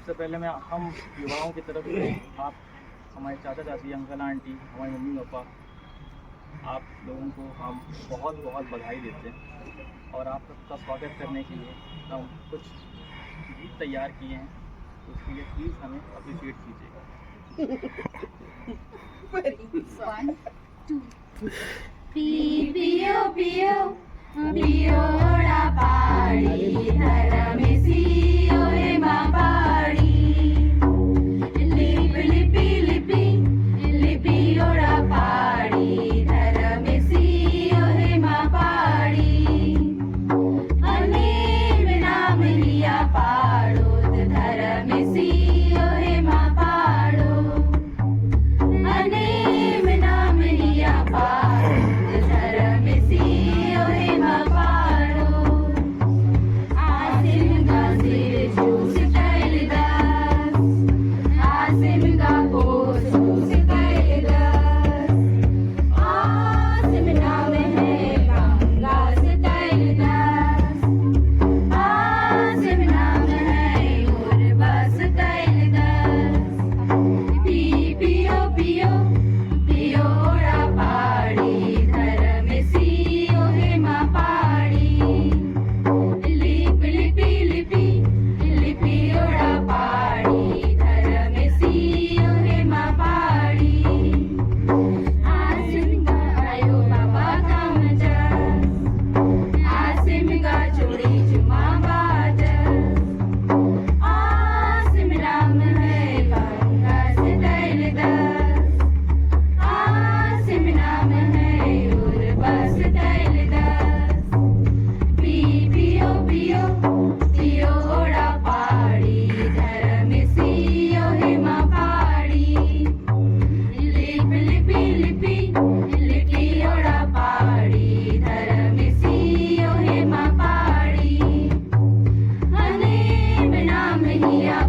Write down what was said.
सबसे पहले मैं हम युवाओं की तरफ से आप हमारे चाचा चाची, अंकल आंटी, हमारे मम्मी पापा, आप लोगों को हम बहुत बहुत बधाई देते हैं। और आप सबका स्वागत करने के लिए हम कुछ गीत तैयार किए हैं, तो उसके लिए प्लीज़ हमें अप्रिशिएट कीजिएगा। 1 2 पियो पियो पियोड़ा पाड़ी धरमेसियो हेमा पाड़ी लिपि लिपि लिपियोड़ा पाड़ी धरमेसियो हेमा पाड़ी अनेम नाम लिया पाड़ो धरमेसियो हेमा पाड़ो अनेम नाम लिया पाड़ो धरमेसियो हेमा पाड़ो आसिम गा सिर चूस कैलदास आसिम गा पोसूस कैलदास आसिम नाम है गंगा से कैलदास आसिम नाम है उर्वस कैलदास पियो पियो पियोड़ा पाड़ी धरमेसियो हेमा पाड़ी लिपि लिपि लिपियोड़ा पाड़ी धरमेसियो हेमा पाड़ी आसिम गा आयो बाबा का मजास आसिम गा चोरी जुमा बाजस आसिम नाम है गंगा से कैलदास आसिम नाम है उर्वस कैलदास पियो पियो पियोड़ा पाड़ी धरमेसियो हेमा पाड़ी लिपि लिपि लिपियोड़ा पाड़ी धरमेसियो हेमा पाड़ी अनेम नाम लिया